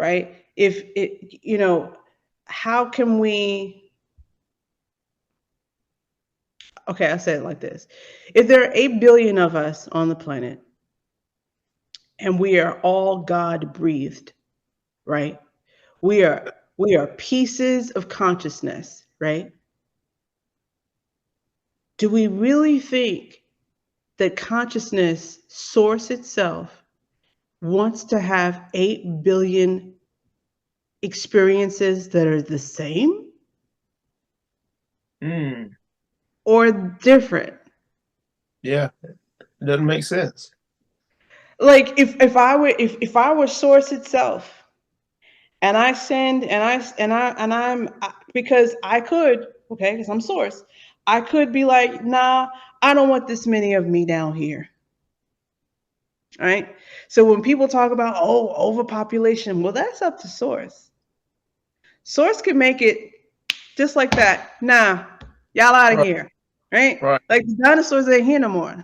right? If it, how can we, okay, I said it like this. If there are 8 billion of us on the planet and we are all God breathed, right? We are we are pieces of consciousness, right? Do we really think that consciousness source itself wants to have 8 billion experiences that are the same or different? Yeah, it doesn't make sense. Like if I were source itself and I send and I'm because I could, okay, because I'm source, I could be like, nah, I don't want this many of me down here. All right. So when people talk about, oh, overpopulation, well, that's up to source. Source can make it just like that. Nah, y'all out of Right, here. Right? right. Like the dinosaurs ain't here no more.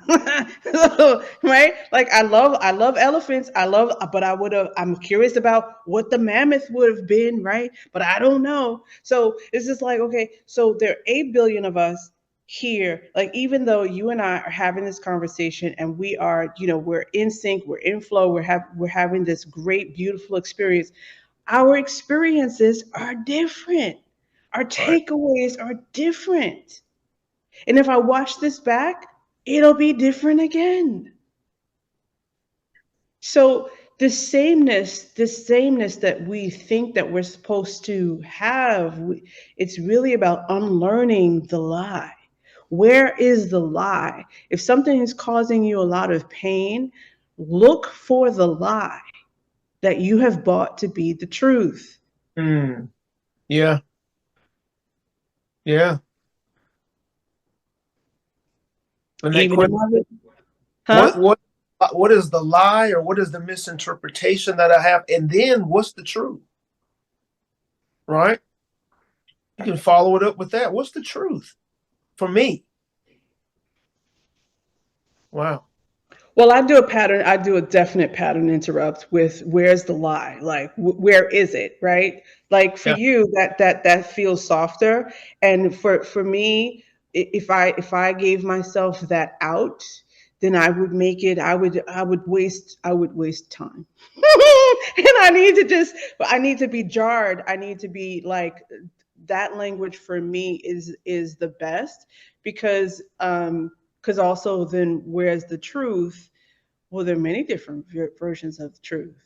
So, right? Like I love elephants. But I'm curious about what the mammoth would have been, right? But I don't know. So it's just like, okay, so there are 8 billion of us here. Like even though you and I are having this conversation and we are, we're in sync, we're in flow, we're having this great, beautiful experience. Our experiences are different. Our Right. takeaways are different. And if I watch this back, it'll be different again. So this sameness that we think that we're supposed to have, it's really about unlearning the lie. Where is the lie? If something is causing you a lot of pain, look for the lie that you have bought to be the truth. Mm. Yeah, yeah. And that Even in question, my, what huh? what what is the lie or what is the misinterpretation that I have? And then what's the truth? Right? You can follow it up with that. What's the truth for me? Wow. Well, I do a pattern. I do a definite pattern interrupt with where's the lie? Like, where is it? Right? Like for Yeah. you, that feels softer, and for me, if I gave myself that out, then I would make it. I would waste time, and I need to be jarred. I need to be like that language for me is the best because also then where's the truth? Well, there are many different versions of the truth,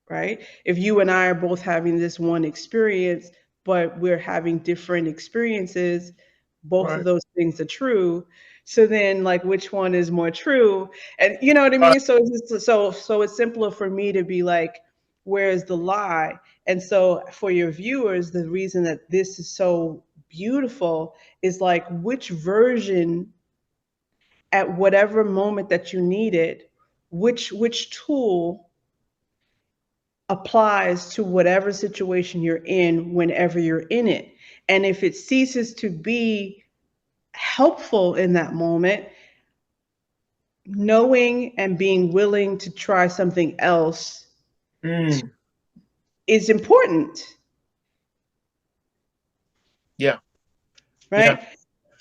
right? If you and I are both having this one experience, but we're having different experiences, both of Right. those things are true. So then, like, which one is more true? And you know what I Right. mean? So so it's simpler for me to be like, where's the lie? And so for your viewers, the reason that this is so beautiful is like which version at whatever moment that you need it, which tool applies to whatever situation you're in whenever you're in it. And if it ceases to be helpful in that moment, knowing and being willing to try something else Mm. is important, Yeah. Yeah. right?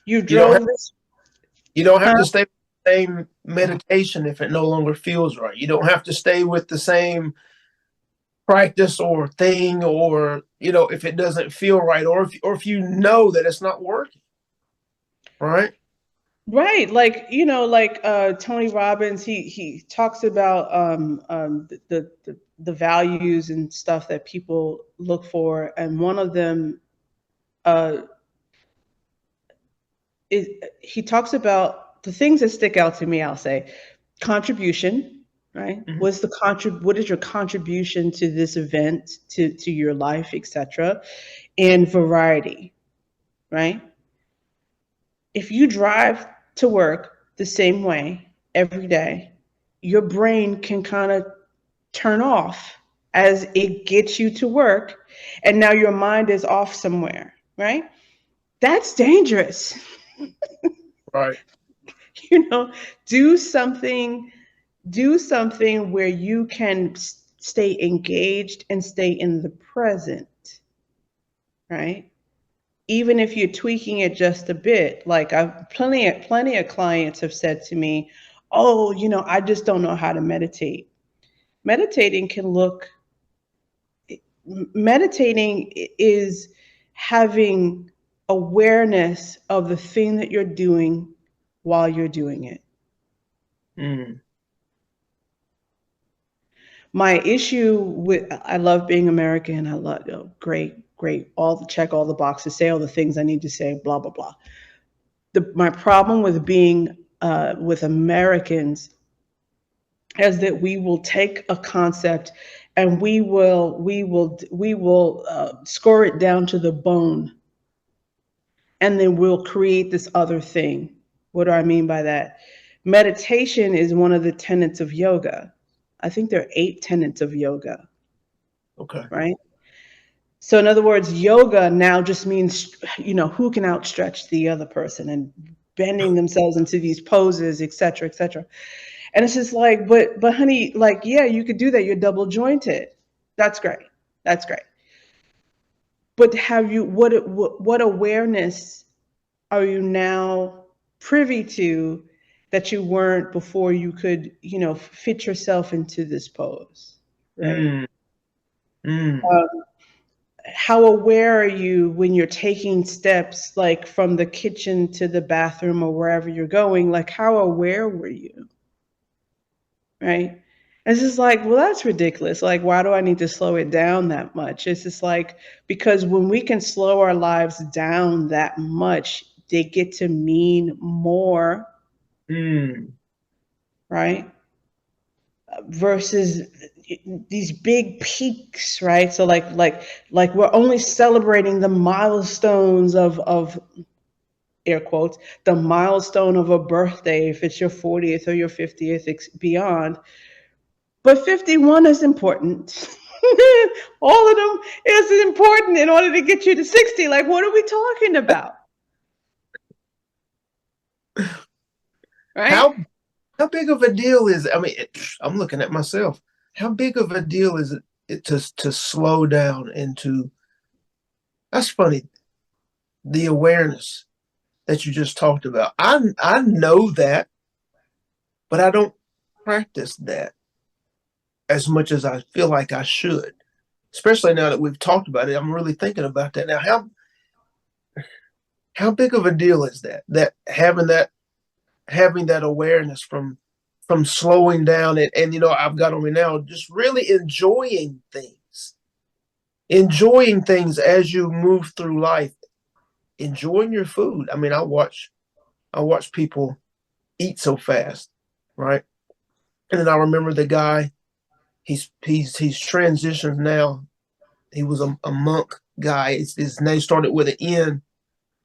You You don't have drove this, you don't have huh? to stay with the same medication if it no longer feels right. You don't have to stay with the same practice or thing or if it doesn't feel right or if you know that it's not working, right? Right, like like Tony Robbins, he talks about the values and stuff that people look for, and one of them uh, is he talks about the things that stick out to me. I'll say contribution, right? Mhm. What is your contribution to this event, to your life, etc., and variety, right? If you drive to work the same way every day, your brain can kind of turn off as it gets you to work, and now your mind is off somewhere, right? That's dangerous. Right. you know, do something do something where you can stay engaged and stay in the present, right? Even if you're tweaking it just a bit. Like I've plenty of clients have said to me, "Oh, I just don't know how to meditate." Meditating can look Meditating is having awareness of the thing that you're doing while you're doing it. Mm. My issue with I love being American. I love great, check all the boxes, say all the things I need to say, blah blah blah. My problem with being with Americans is that we will take a concept and we will score it down to the bone, and then we'll create this other thing. What do I mean by that? Meditation is one of the tenets of yoga. I think there are 8 tenets of yoga, Okay. right? So in other words, yoga now just means, who can outstretch the other person and bending themselves into these poses, et cetera, et cetera. And it's just like, but honey, like, yeah, you could do that. You're double jointed. That's great. That's great. But what awareness are you now privy to that you weren't before you could, fit yourself into this pose, right? Mm. Mm. How aware are you when you're taking steps like from the kitchen to the bathroom or wherever you're going? Like, how aware were you? Right? And it's just like, well, that's ridiculous. Like, why do I need to slow it down that much? It's just like, because when we can slow our lives down that much, they get to mean more, Mm. right? Versus these big peaks, right? So like we're only celebrating the milestones of air quotes, the milestone of a birthday, if it's your 40th or your 50th, beyond. But 51 is important. All of them is important in order to get you to 60. Like, what are we talking about? Right? How big of a deal is it? I mean, I'm looking at myself. How big of a deal is it to slow down and to? That's funny. The awareness that you just talked about. I know that, but I don't practice that as much as I feel like I should. Especially now that we've talked about it, I'm really thinking about that now. How big of a deal is that? That having that awareness from slowing down and I've got on me now just really enjoying things as you move through life, enjoying your food. I mean, I watch people eat so fast, right? And then I remember the guy, he's transitioned now. He was a monk guy. His name started with an N,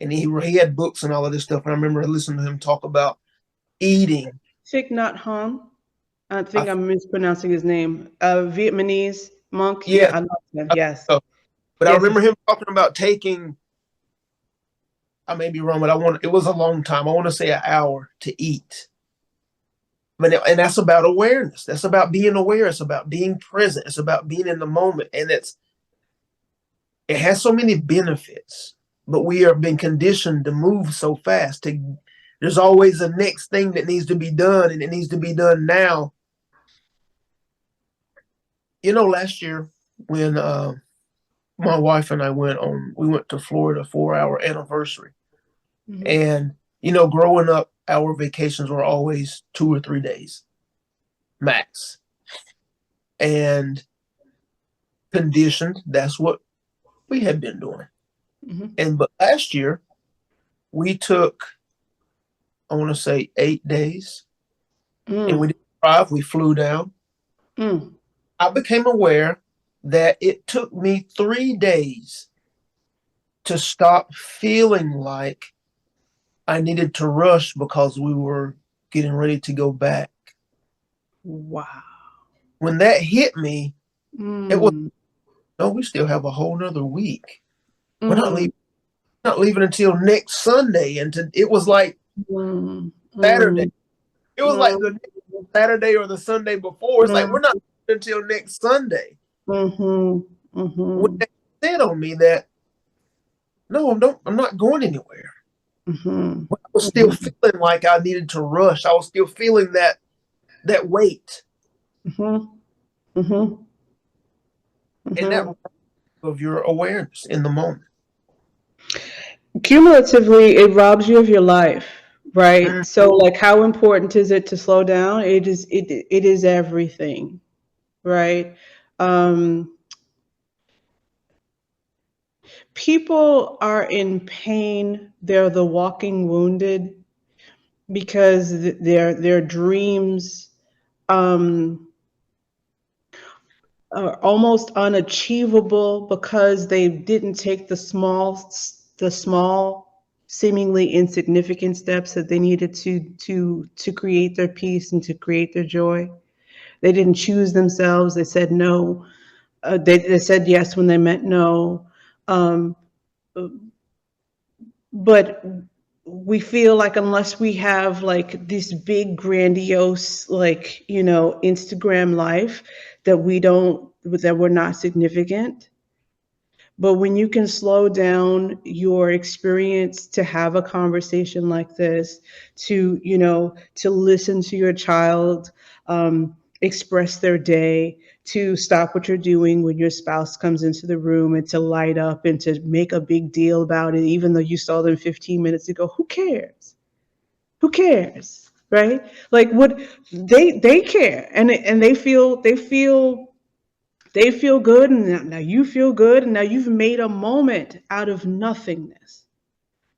and he had books and all of this stuff. And I remember listening to him talk about eating. Thich Nhat Hanh. I think I, I'm mispronouncing his name. Vietnamese monk. Yeah, yeah, I love him. I, Yes. but I Yes. remember him talking about taking. I may be wrong, but it was a long time. I want to say an hour to eat. And that's about awareness. That's about being aware. It's about being present. It's about being in the moment. And it has so many benefits, but we are being conditioned to move so fast. There's always a next thing that needs to be done, and it needs to be done now. Last year when my wife and I we went to Florida 4-hour anniversary. Mm-hmm. And, growing up, our vacations were always 2 or 3 days max. And conditioned, that's what we had been doing. Mm-hmm. But last year, we took, I want to say 8 days. And we didn't drive, we flew down. I became aware that it took me 3 days to stop feeling like I needed to rush because we were getting ready to go back. Wow. When that hit me, it was, no, we still have a whole nother week. We're not leaving until next Sunday. And it was like Saturday. It was like the Saturday or the Sunday before. It's like, we're not until next Sunday. Mm-hmm. When Mm-hmm. that said on me that, no, I'm not going anywhere. Mm-hmm. But I was still Mm-hmm. feeling like I needed to rush. I was still feeling that weight. Mm-hmm. Mm-hmm. And that Mm-hmm. of your awareness in the moment. Cumulatively, it robs you of your life, right? Mm, So, like, how important is it to slow down? It is everything, right? Um, People are in pain. They're the walking wounded because their dreams um, are almost unachievable because they didn't take the small seemingly insignificant steps that they needed to create their peace and to create their joy. They didn't choose themselves. They said no. They said yes when they meant no. Um, but we feel like unless we have like this big grandiose like Instagram life, that we're not significant. But when you can slow down your experience to have a conversation like this, to listen to your child express their day, to stop what you're doing when your spouse comes into the room and to light up and to make a big deal about it, even though you saw them 15 minutes ago, who cares? Who cares? Right? Like what they care and they feel good, and now you feel good, and now you've made a moment out of nothingness.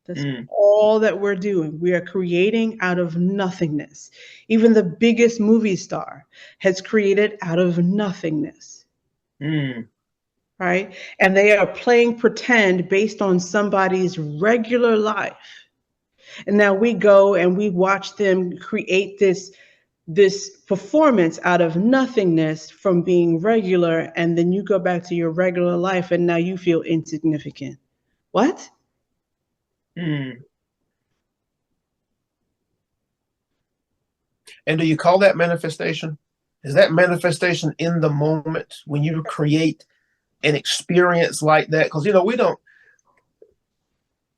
That's mm, all that we're doing. We are creating out of nothingness. Even the biggest movie star has created out of nothingness, mm, right? And they are playing pretend based on somebody's regular life. And now we go and we watch them create this performance out of nothingness from being regular, and then you go back to your regular life and now you feel insignificant. What? mm. And do you call that manifestation? Is that manifestation in the moment when you create an experience like that? Because we don't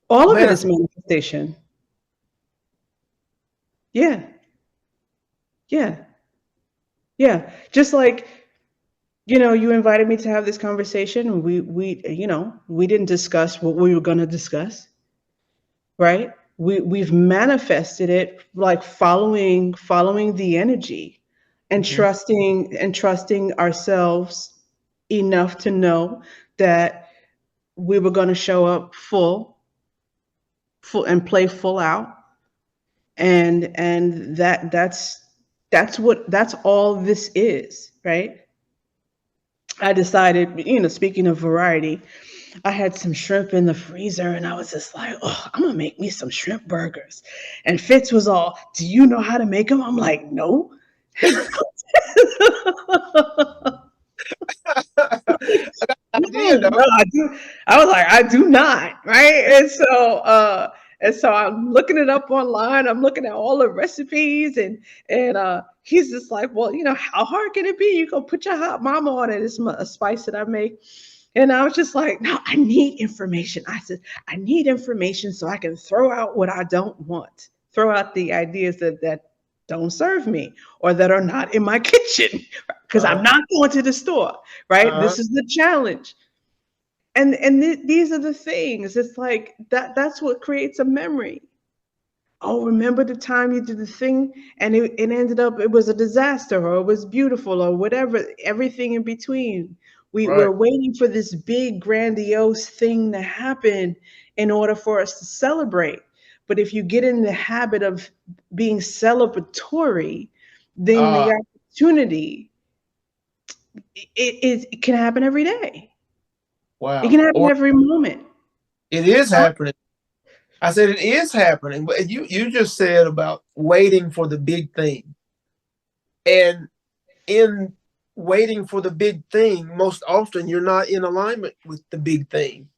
All of it is manifest. manifestation. Yeah. Yeah. Yeah. Just like, you invited me to have this conversation, and we didn't discuss what we were going to discuss, right? We've manifested it, like following the energy, and Mhm. trusting ourselves enough to know that we were going to show up full and play full out, and that's all this is, right? I decided, speaking of variety, I had some shrimp in the freezer, and I was just like, oh, I'm gonna make me some shrimp burgers. And Fitz was all, do you know how to make them? I'm like, no. I got an idea No, though. I do. I was like, I do not, right? And so I'm looking it up online. I'm looking at all the recipes, and he's just like, well, how hard can it be? You go put your hot mama on it. It's a spice that I make. And I was just like, no, I need information. I said, I need information so I can throw out what I don't want, throw out the ideas that don't serve me or that are not in my kitchen, because I'm Uh, not going to the store, right? uh, This is the challenge. And these are the things. It's like that's what creates a memory. Oh, remember the time you did the thing and it ended up, it was a disaster, or it was beautiful, or whatever, everything in between. We're right. waiting for this big grandiose thing to happen in order for us to celebrate. But if you get in the habit of being celebratory, then the Uh, opportunity, it can happen every day. It wow. can happen Or every moment. it is happening. I said it is happening, but you just said about waiting for the big thing, and in waiting for the big thing, most often you're not in alignment with the big thing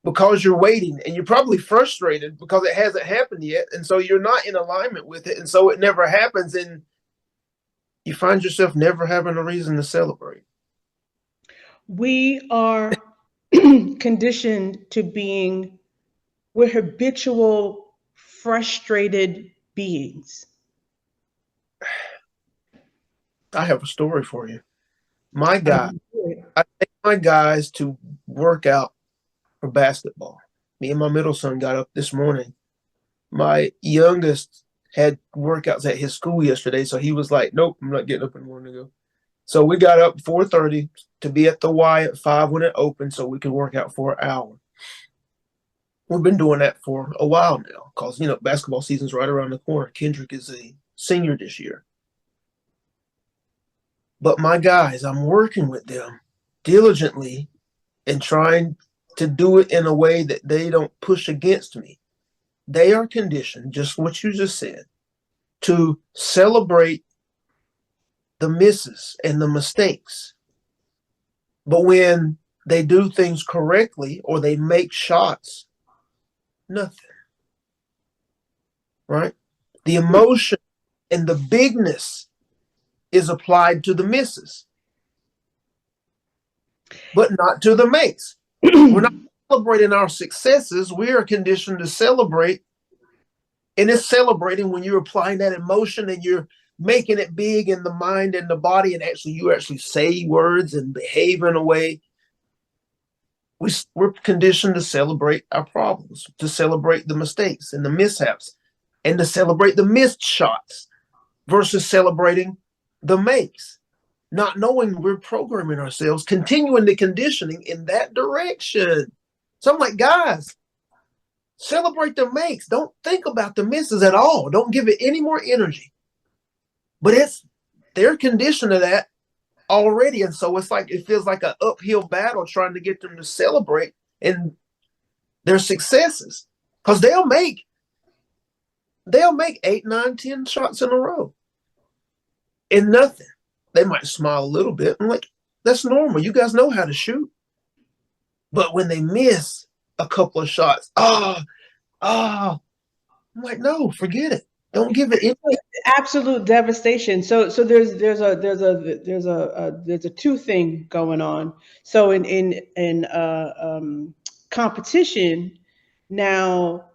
because you're waiting, and you're probably frustrated because it hasn't happened yet, and so you're not in alignment with it, and so it never happens. And you find yourself never having a reason to celebrate. We are conditioned to being, we're habitual, frustrated beings. I have a story for you. My I guy, I take my guys to work out for basketball. Me and my middle son got up this morning. My youngest had workouts at his school yesterday, so he was like, "Nope, I'm not getting up in the morning to go." So we got up 4:30 to be at the Y at 5 when it opened, so we could work out for an hour. We've been doing that for a while now, because basketball season's right around the corner. Kendrick is a senior this year. But my guys, I'm working with them diligently and trying to do it in a way that they don't push against me. They are conditioned, just what you just said, to celebrate the misses and the mistakes. But when they do things correctly or they make shots, nothing. Right? The emotion and the bigness is applied to the misses, but not to the makes. We're not celebrating our successes. We are conditioned to celebrate. And it's celebrating when you're applying that emotion and you're making it big in the mind and the body, and you actually say words and behave in a way. We're conditioned to celebrate our problems, to celebrate the mistakes and the mishaps, and to celebrate the missed shots versus celebrating the makes, not knowing we're programming ourselves, continuing the conditioning in that direction. So I'm like, guys, celebrate the makes. Don't think about the misses at all. Don't give it any more energy. But they're conditioned to that already. And so it feels like an uphill battle trying to get them to celebrate in their successes. Because they'll make 8, 9, 10 shots in a row. And nothing. They might smile a little bit. I'm like, that's normal. You guys know how to shoot. But when they miss a couple of shots, I'm like, no, forget it. Don't give it any. Absolute devastation. So there's a two thing going on. So in competition now,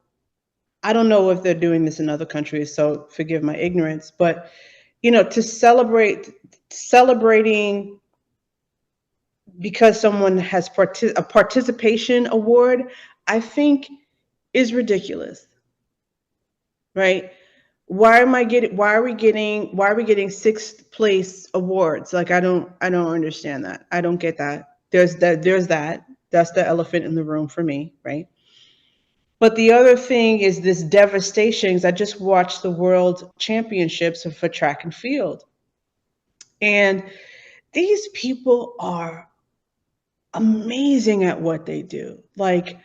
I don't know if they're doing this in other countries, so forgive my ignorance, but to celebrating because someone has a participation award, I think is ridiculous, right? Why are we getting sixth place awards? Like I don't understand that. I don't get that. There's that. That's the elephant in the room for me, right? But the other thing is this devastation. 'Cause I just watched the World Championships for track and field, and these people are amazing at what they do. Like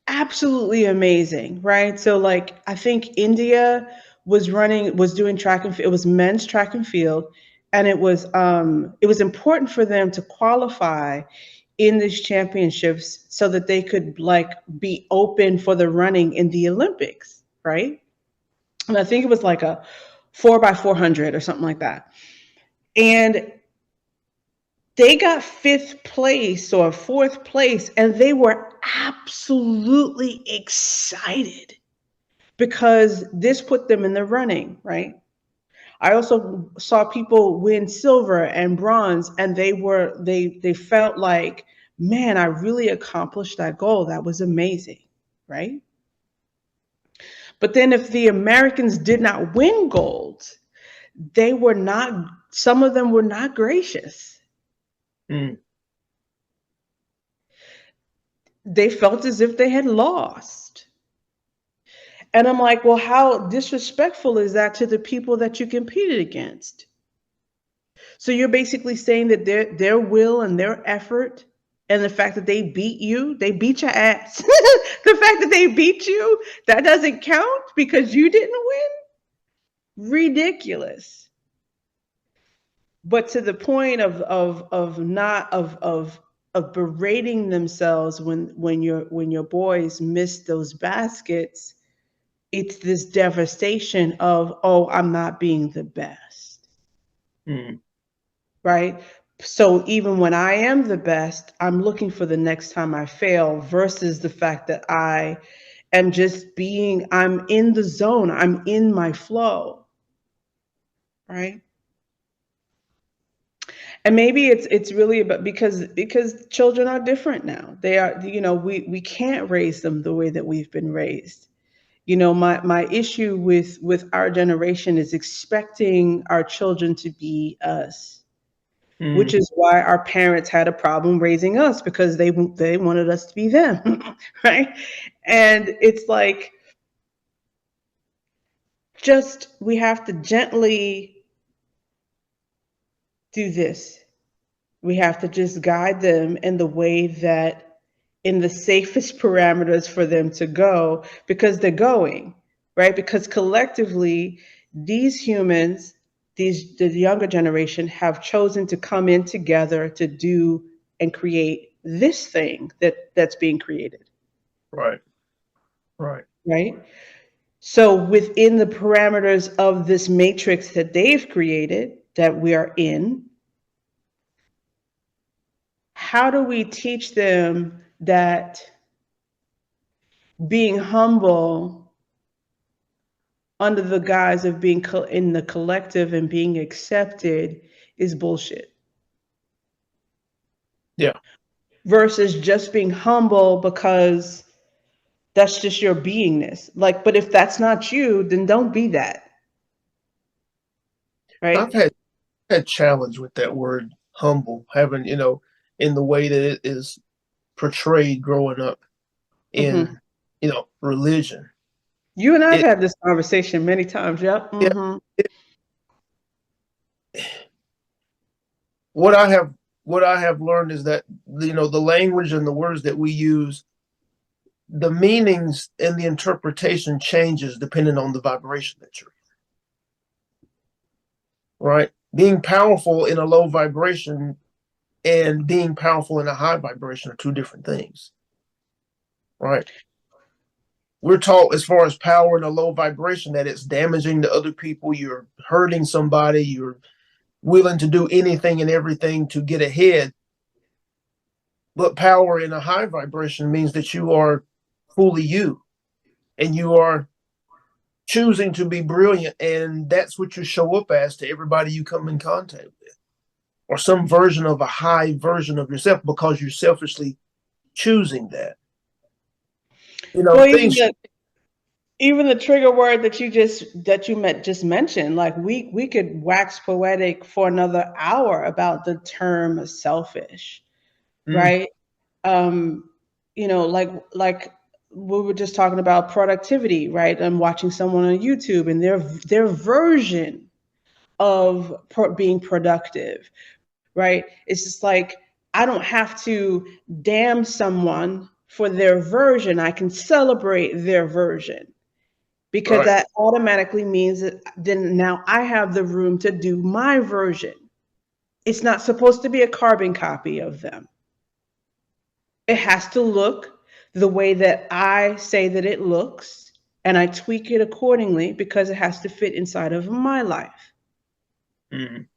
absolutely amazing, right? So like I think India was doing track and field. It was men's track and field, and it was important for them to qualify in these championships so that they could like be open for the running in the Olympics, right? And I think it was like a 4x400 or something like that. And they got fifth place or fourth place, and they were absolutely excited because this put them in the running, right? I also saw people win silver and bronze, and they felt like, man, I really accomplished that goal. That was amazing, right? But then if the Americans did not win gold, they were not, some of them were not gracious. Mm. They felt as if they had lost. And I'm like, well, how disrespectful is that to the people that you competed against? So you're basically saying that their will and their effort and the fact that they beat your ass. The fact that they beat you, that doesn't count because you didn't win? Ridiculous. But to the point of not of berating themselves when your boys miss those baskets, it's this devastation of, oh, I'm not being the best, Mm. right? So even when I am the best, I'm looking for the next time I fail versus the fact that I am just being, I'm in the zone, I'm in my flow, right? And maybe it's really about, because children are different now. They are, we can't raise them the way that we've been raised. My issue with our generation is expecting our children to be us, which Mm. is why our parents had a problem raising us, because they wanted us to be them, right? And it's like, just, we have to gently do this. We have to just guide them in the way that, in the safest parameters for them to go, because they're going, right? Because collectively, these humans, the younger generation, have chosen to come in together to do and create this thing that's being created, Right. Right. right? So within the parameters of this matrix that they've created, that we are in, how do we teach them that being humble under the guise of being in the collective and being accepted is bullshit, Yeah. versus just being humble because that's just your beingness? Like, but if that's not you, then don't be that, I've right? had challenge with that word humble, having, in the way that it is portrayed growing up Hmm. in, religion. You and I've It had this conversation many times. Yep. Yeah, Hmm. it, what I have learned is that, the language and the words that we use, the meanings and the interpretation changes depending on the vibration that you're in, right? Being powerful in a low vibration and being powerful in a high vibration are two different things, right? We're taught, as far as power in a low vibration, that it's damaging to other people, you're hurting somebody, you're willing to do anything and everything to get ahead. But power in a high vibration means that you are fully you, and you are choosing to be brilliant, and that's what you show up as to everybody you come in contact with, or some version of a high version of yourself, because you're selfishly choosing that. Well, Things. even the trigger word that you just mentioned, like, we could wax poetic for another hour about the term selfish, Mm. right? um like we were just talking about productivity, right? I'm watching someone on YouTube, and their version of being productive, right? It's just like, I don't have to damn someone for their version. I can celebrate their version, because Right. that automatically means that then now I have the room to do my version. It's not supposed to be a carbon copy of them. It has to look the way that I say that it looks, and I tweak it accordingly, because it has to fit inside of my life, Mm.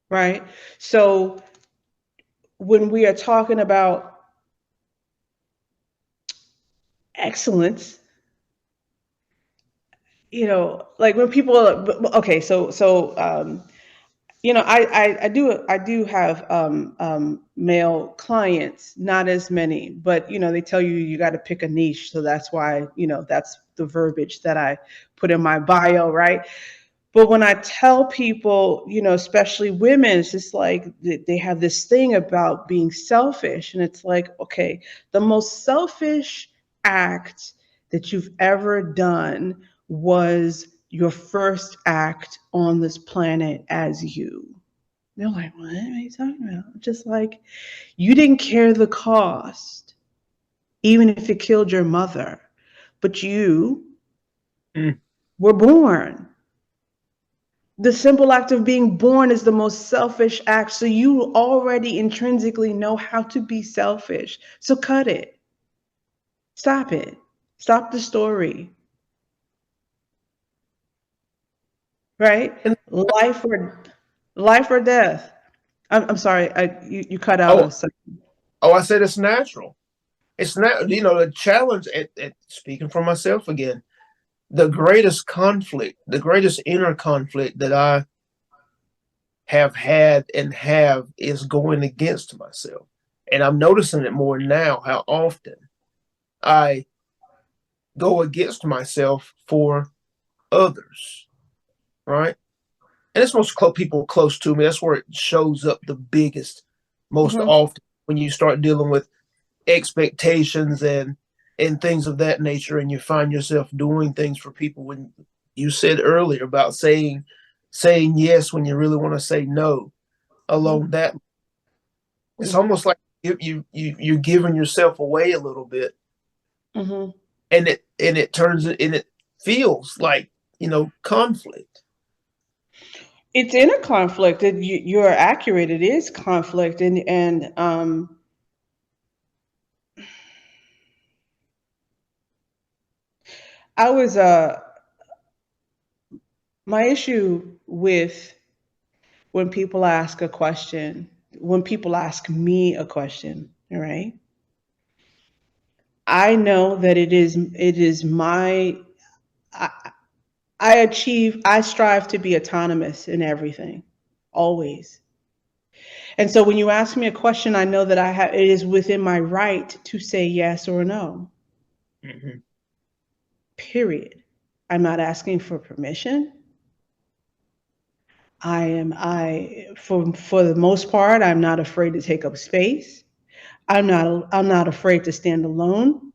right? So when we are talking about excellence, like when people, okay, I do have male clients, not as many, but they tell you got to pick a niche, so that's why that's the verbiage that I put in my bio, right? But when I tell people, especially women, it's just like they have this thing about being selfish, and it's like, okay, the most selfish act that you've ever done was your first act on this planet as you. They're like, what are you talking about? Just like, you didn't care the cost, even if it killed your mother, but you Mm. were born. The simple act of being born is the most selfish act. So you already intrinsically know how to be selfish. So cut it. Stop it. Stop the story. right? And Life or life or death. I'm sorry, you cut out oh, a second. I said it's natural. It's not, the challenge at speaking for myself again, the greatest conflict, the greatest inner conflict that I have had and have is going against myself. And I'm noticing it more now how often I go against myself for others, right? And it's most people close to me. That's where it shows up the biggest, most Hmm. often when you start dealing with expectations and things of that nature, and you find yourself doing things for people when you said earlier about saying yes when you really want to say no. Hmm. Along that, it's almost like you're giving yourself away a little bit, Hmm. and it turns and it feels like conflict. It's inner conflict. You're accurate. It is conflict, and I was my issue with when people ask a question, when people ask me a question, all right? I know that it is my I, I strive to be autonomous in everything, always. And so when you ask me a question, I know that it is within my right to say yes or no. Hmm. Period. I'm not asking for permission. I for the most part, I'm not afraid to take up space. I'm not afraid to stand alone.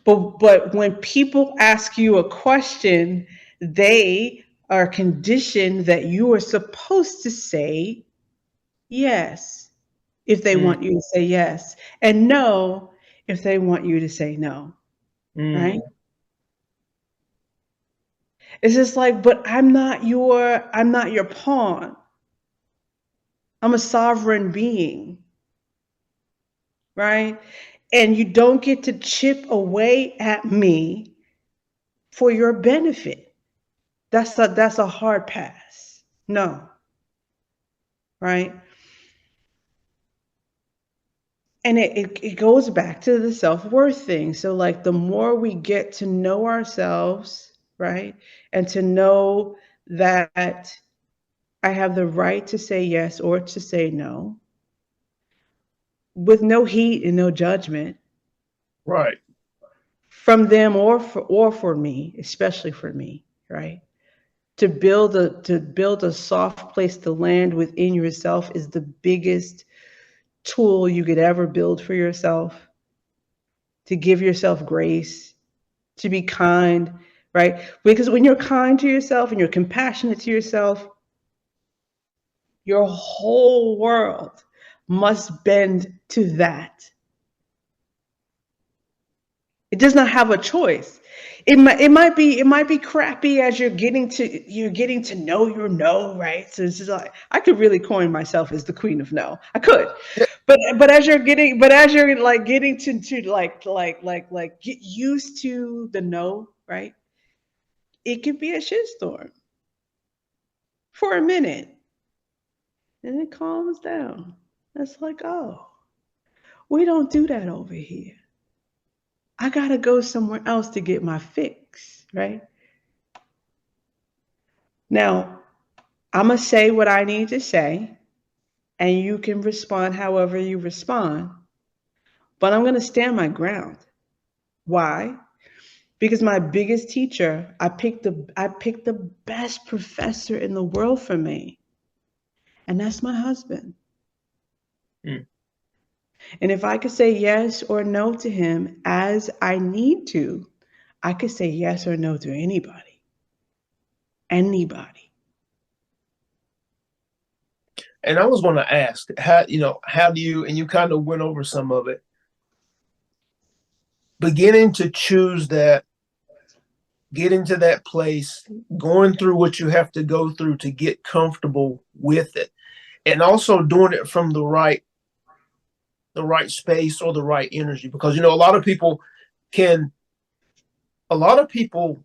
But when people ask you a question, they are conditioned that you are supposed to say yes if they want you to say yes, and no if they want you to say no, right? Mm-hmm. It's just like, but I'm not your pawn. I'm a sovereign being, right? And you don't get to chip away at me for your benefit. That's a hard pass. No, right? And it goes back to the self-worth thing. So like the more we get to know ourselves, right? And to know that I have the right to say yes or to say no with no heat and no judgment Right. from them or for me, especially for me, right? To build a soft place to land within yourself is the biggest tool you could ever build for yourself, to give yourself grace, to be kind, right? Because when you're kind to yourself and you're compassionate to yourself, your whole world must bend to that. It does not have a choice. It might be crappy as you're getting to know your no, right? So it's just like I could really coin myself as the queen of no. I could. But as you're like getting to like get used to the no, right? It could be a shitstorm for a minute. And it calms down. It's like, oh, we don't do that over here. I gotta go somewhere else to get my fix, right? Now, I'm gonna say what I need to say, and you can respond however you respond, but I'm gonna stand my ground. Why? Because my biggest teacher, I picked the best professor in the world for me, and that's my husband. Mm. And if I could say yes or no to him as I need to, I could say yes or no to anybody. Anybody. And I was going to ask how do you, and you kind of went over some of it, beginning to choose that, getting to that place, going through what you have to go through to get comfortable with it, and also doing it from the right space or the right energy, because can a lot of people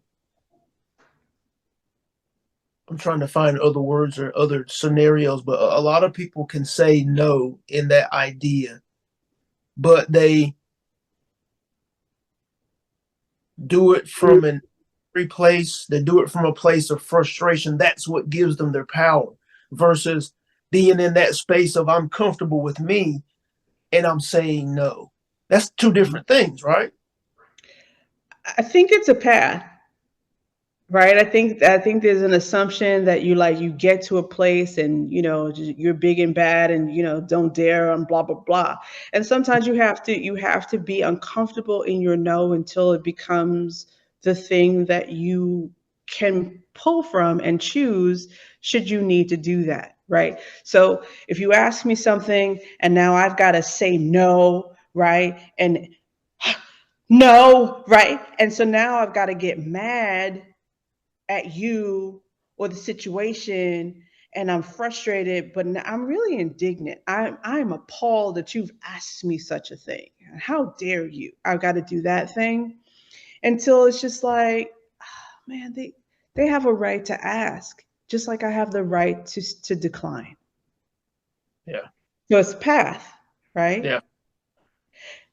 I'm trying to find other words or other scenarios, but a lot of people can say no in that idea, but they do it from an free place. They do it from a place of frustration. That's what gives them their power versus being in that space of I'm comfortable with me and I'm saying no. That's two different things, right? I think it's a path. Right. I think there's an assumption that you get to a place and you're big and bad and don't dare and blah blah blah. And sometimes you have to be uncomfortable in your no until it becomes the thing that you can pull from and choose should you need to do that. Right. So if you ask me something and now I've got to say no, right? And no, right? And so now I've got to get mad at you or the situation, and I'm frustrated, but I'm really indignant. I'm appalled that you've asked me such a thing. How dare you? I've got to do that thing until it's just like, oh, man, they have a right to ask, just like I have the right to decline. Yeah. So it's path, right? Yeah.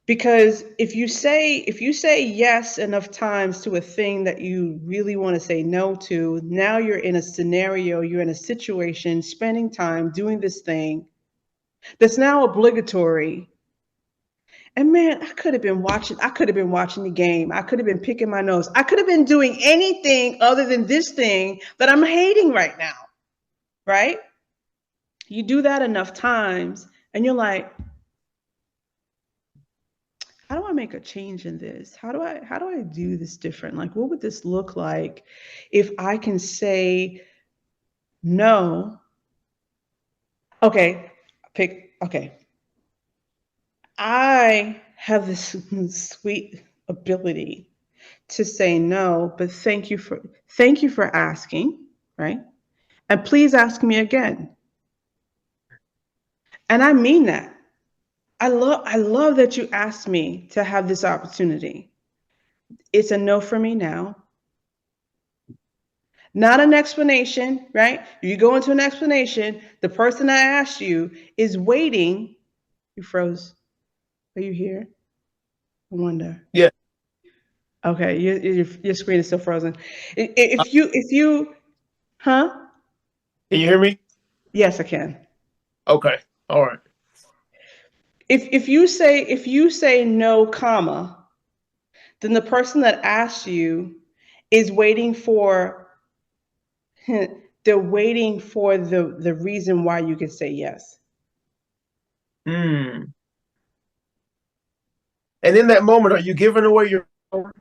Because if you say yes enough times to a thing that you really want to say no to, now you're in a scenario, you're in a situation, spending time doing this thing that's now obligatory. And man, I could have been watching the game. I could have been picking my nose. I could have been doing anything other than this thing that I'm hating right now. Right? You do that enough times and you're like, how do I make a change in this? How do I do this different? Like what would this look like if I can say no? Okay, okay. I have this sweet ability to say no, but thank you for asking, right? And please ask me again. And I mean that. I love that you asked me to have this opportunity. It's a no for me now. Not an explanation, right? You go into an explanation, the person that asked you is waiting. You froze. Are you here? I wonder. Yeah. Okay, your screen is still frozen. Uh, Huh? Can you hear me? Yes, I can. Okay. All right. If you say no, comma, then the person that asked you is waiting for they're waiting for the reason why you can say yes. Mm. And in that moment, are you giving away your power?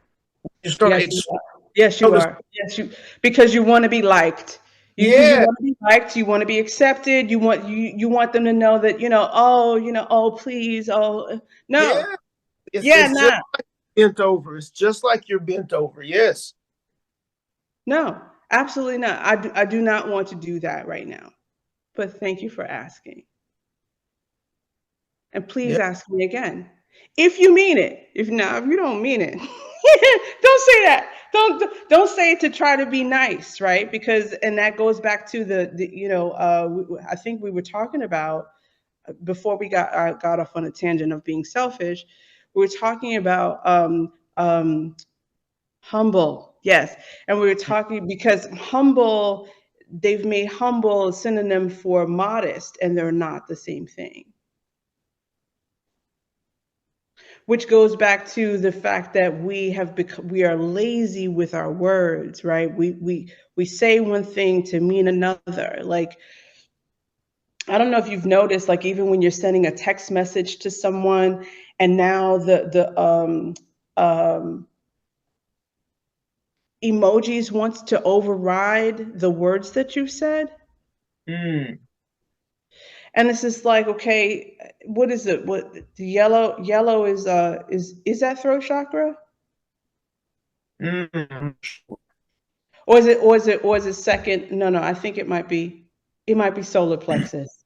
You start Yes, you are. Yes, you notice. are. Because you want to be liked. You Yeah. want to be liked. You want to be accepted. You want them to know that oh please, oh no, Yeah. It's yeah, it's just nah, bent over. It's just like you're bent over. Yes. no, absolutely not. I do not want to do that right now. But thank you for asking, and please Yeah. ask me again if you mean it. If you don't mean it, don't say that. Don't say it to try to be nice, right? Because and that goes back to I think we were talking about before we got off on a tangent of being selfish. We were talking about humble, yes, and we were talking because humble. They've made humble a synonym for modest, and they're not the same thing. Which goes back to the fact that we are lazy with our words, right? We say one thing to mean another. Like I don't know if you've noticed, like even when you're sending a text message to someone, and now the emojis wants to override the words that you've said, Mm. and it's just like, okay, what is it? What the yellow is that throat chakra? Mm. Or is it second? No, I think it might be solar plexus.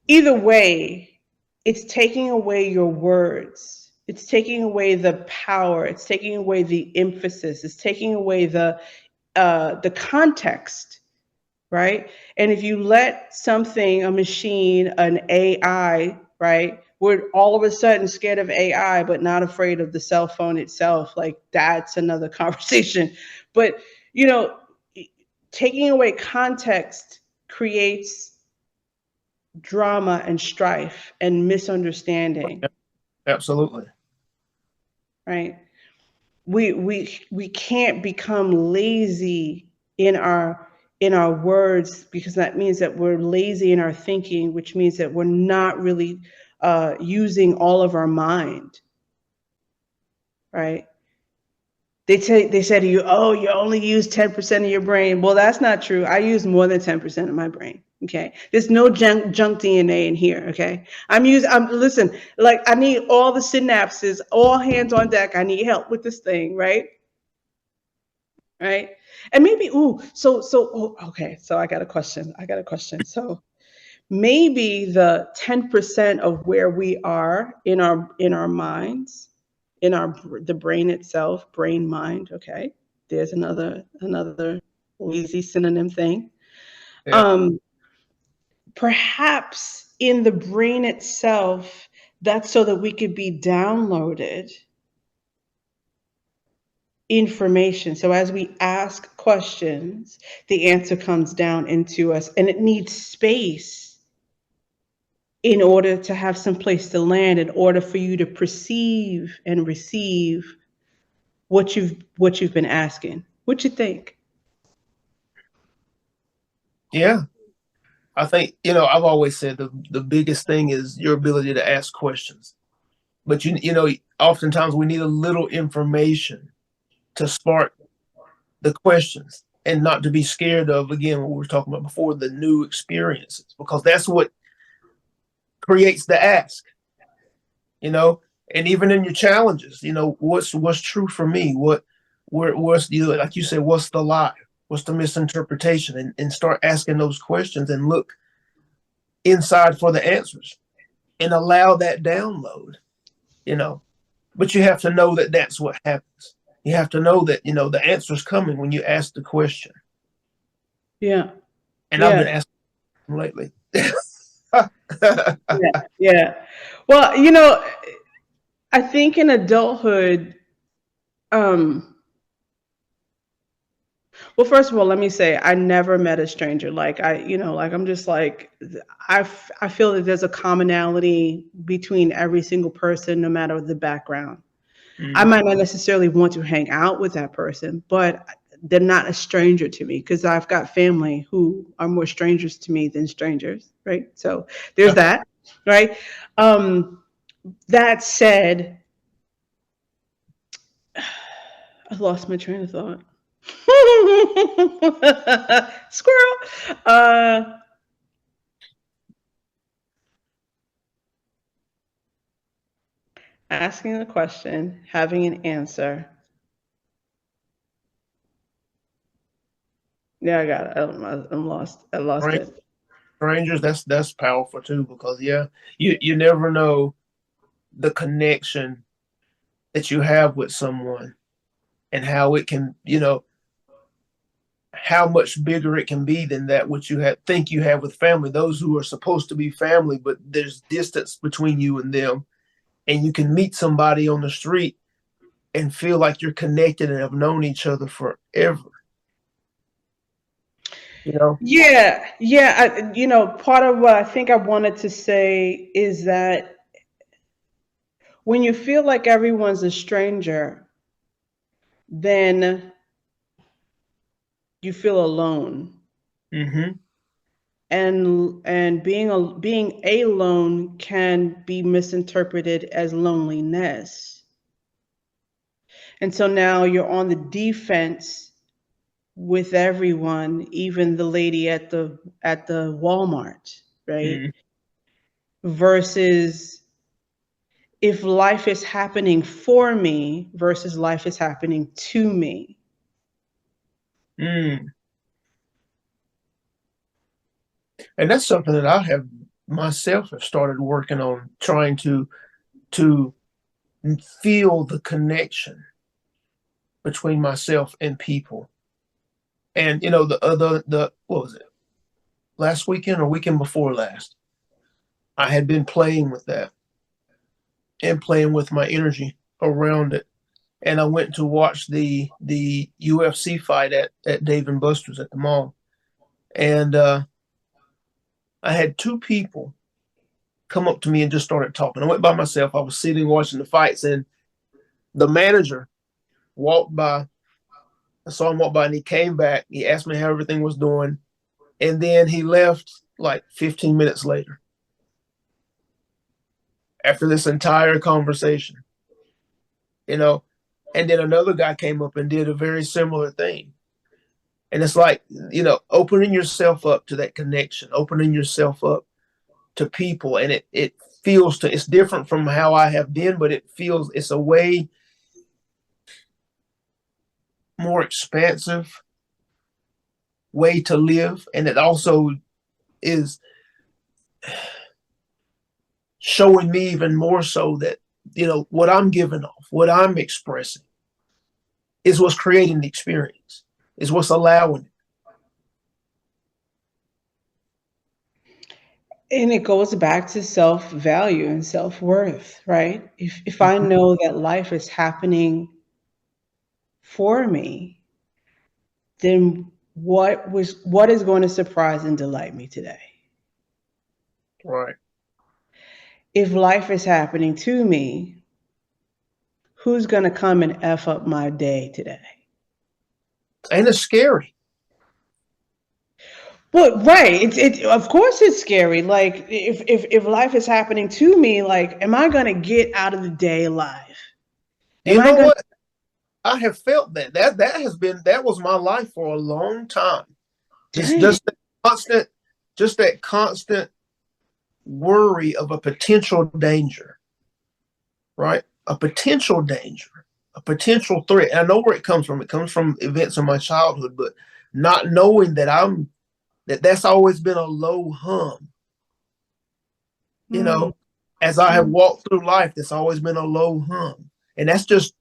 Either way, it's taking away your words. It's taking away the power. It's taking away the emphasis. It's taking away the context, right? And if you let something, a machine, an AI, right? We're all of a sudden scared of AI, but not afraid of the cell phone itself. Like that's another conversation. But you know, taking away context creates drama and strife and misunderstanding, Absolutely. right? We can't become lazy in our words, because that means that we're lazy in our thinking, which means that we're not really using all of our mind, right? They say to you, oh, you only use 10% of your brain. Well, that's not true. I use more than 10% of my brain. Okay. There's no junk DNA in here. Okay. I'm listen, like I need all the synapses, all hands on deck. I need help with this thing, right? Right. And maybe, okay. So I got a question. So maybe the 10% of where we are in our minds, in our the brain itself, brain mind, okay, there's another lazy synonym thing. Yeah. um Perhaps in the brain itself, that's so that we could be downloaded information. So as we ask questions, the answer comes down into us, and it needs space in order to have some place to land, in order for you to perceive and receive what you've been asking. What you think? Yeah. I think, I've always said the biggest thing is your ability to ask questions. But oftentimes we need a little information to spark the questions, and not to be scared of, again, what we were talking about before, the new experiences, because that's what creates the ask, and even in your challenges, what's true for me, what's, like you said, what's the lie, what's the misinterpretation, and start asking those questions and look inside for the answers and allow that download, but you have to know that that's what happens. You have to know that, the answer's coming when you ask the question. Yeah. And I've been Yeah. asking lately. Yeah. Yeah. Well, I think in adulthood, um, well, first of all, let me say I never met a stranger. Like like I'm just like I feel that there's a commonality between every single person, no matter the background. I Mm, might not necessarily want to hang out with that person, but they're not a stranger to me, because I've got family who are more strangers to me than strangers, right? So there's that, right? Um, that said, I lost my train of thought. Squirrel. Asking a question, having an answer. Yeah, I got it. I'm lost. I lost right. it. Strangers, that's powerful too, because yeah, you never know the connection that you have with someone, and how it can, how much bigger it can be than that which think you have with family. Those who are supposed to be family, but there's distance between you and them, and you can meet somebody on the street and feel like you're connected and have known each other forever. You know. Yeah, yeah. Part of what I think I wanted to say is that when you feel like everyone's a stranger, then you feel alone. Mm-hmm. And being alone can be misinterpreted as loneliness. And so now you're on the defense with everyone, even the lady at the Walmart, right? Mm-hmm. Versus if life is happening for me versus life is happening to me. Mm. And that's something that I have myself have started working on, trying to feel the connection between myself and people. And the what was it? Last weekend or weekend before last, I had been playing with that and playing with my energy around it. And I went to watch the UFC fight at Dave and Buster's at the mall. And I had two people come up to me and just started talking. I went by myself. I was sitting watching the fights, and the manager walked by. I saw him walk by, and he came back. He asked me how everything was doing, and then he left like 15 minutes later after this entire conversation. And then another guy came up and did a very similar thing. And it's like, opening yourself up to that connection, opening yourself up to people. And it feels it's different from how I have been, but it's a way more expansive way to live. And it also is showing me even more so that, what I'm giving off, what I'm expressing is what's creating the experience, is what's allowing it. And it goes back to self-value and self-worth, right? If I know that life is happening for me, then what is going to surprise and delight me today? Right. If life is happening to me, who's going to come and F up my day today? And it's scary. Well, right. It of course it's scary. Like if life is happening to me, like, am I gonna get out of the day alive? Am You I know gonna what? I have felt that was my life for a long time. Just dang? just that constant worry of a potential danger, right? A potential danger, a potential threat. And I know where it comes from. It comes from events in my childhood, but not knowing that's always been a low hum. Hmm. As I have walked through life, that's always been a low hum. And that's just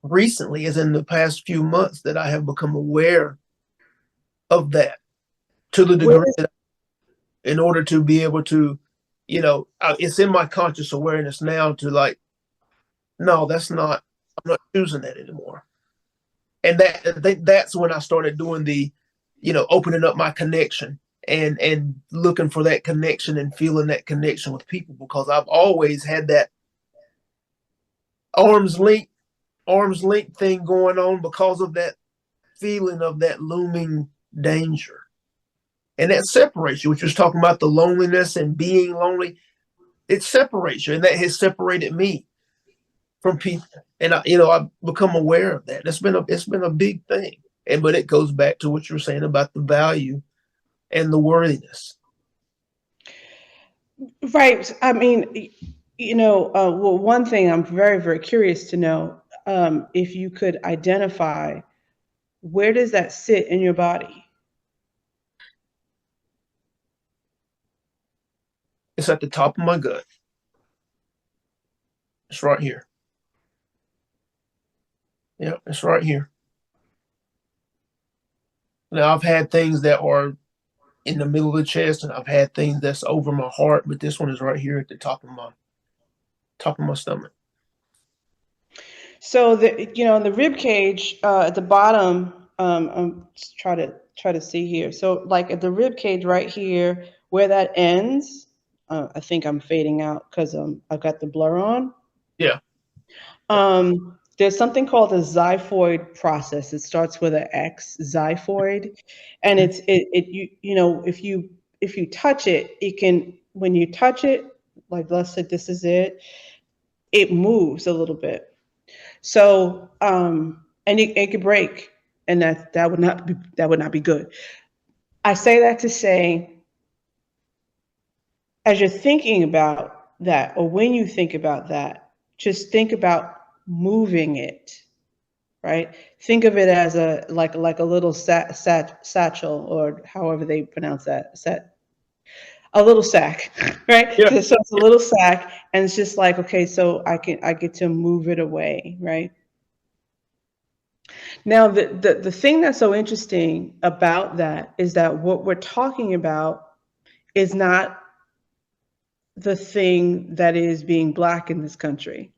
recently, as in the past few months, that I have become aware of that to the Where degree does that in order to be able to, it's in my conscious awareness now to like, no, I'm not choosing that anymore. And I think that's when I started doing opening up my connection and looking for that connection and feeling that connection with people, because I've always had that arm's length thing going on because of that feeling of that looming danger. And that separates you, which was talking about the loneliness and being lonely. It separates you, and that has separated me from people. And I've become aware of that. It's been a big thing. But it goes back to what you were saying about the value and the worthiness. right? I mean, well, one thing I'm very, very curious to know, if you could identify where does that sit in your body? It's at the top of my gut. It's right here. Yeah, it's right here. Now I've had things that are in the middle of the chest, and I've had things that's over my heart, but this one is right here at the top of my stomach. So the rib cage, at the bottom, just try to see here. So like at the rib cage right here, where that ends, I think I'm fading out because I've got the blur on. Yeah. There's something called the xiphoid process. It starts with an X, xiphoid, and if you touch it, it can when you touch it, like let's say this is it, it moves a little bit. So, and it could break, and that would not be good. I say that to say, as you're thinking about that, or when you think about that, just think about moving it, right? Think of it as like a little satchel, or however they pronounce that, a little sack, right? Yeah. So it's a little sack, and it's just like, okay, so I get to move it away, right? Now, the thing that's so interesting about that is that what we're talking about is not the thing that is being black in this country.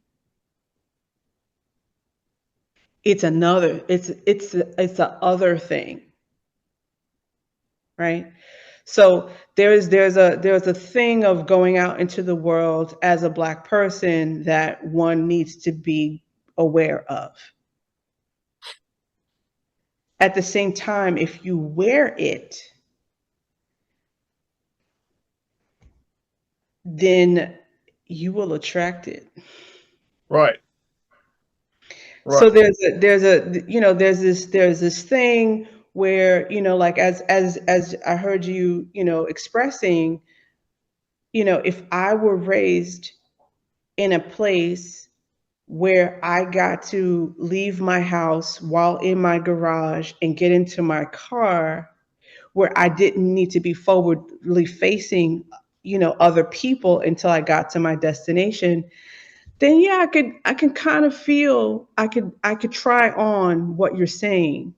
It's another. It's the other thing, right? So there's a thing of going out into the world as a black person that one needs to be aware of. At the same time, if you wear it, then you will attract it. Right. Right. So there's this thing where, like, as I heard you, expressing, if I were raised in a place where I got to leave my house while in my garage and get into my car, where I didn't need to be forwardly facing, other people until I got to my destination, then yeah, I can kind of feel, I could try on what you're saying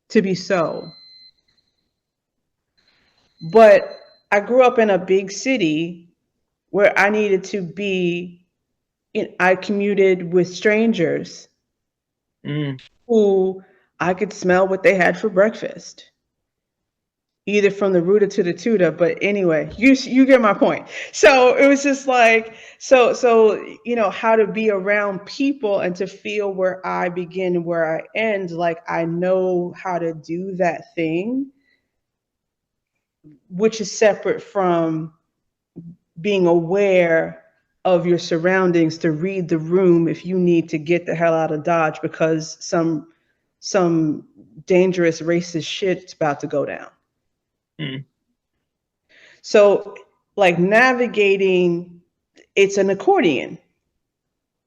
to be so. But I grew up in a big city where I needed to be, I commuted with strangers Mm. who I could smell what they had for breakfast, either from the rooter to the tutor. But anyway, you get my point. So it was just like, how to be around people and to feel where I begin and where I end. Like, I know how to do that thing, which is separate from being aware of your surroundings to read the room if you need to get the hell out of Dodge because some dangerous racist shit's about to go down. Mm. So, like, navigating, it's an accordion,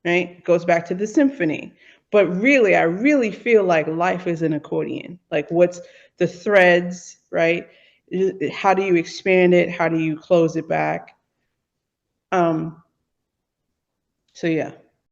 right? It goes back to the symphony. But really, I really feel like life is an accordion. Like, what's the threads, right? How do you expand it? How do you close it back? So yeah.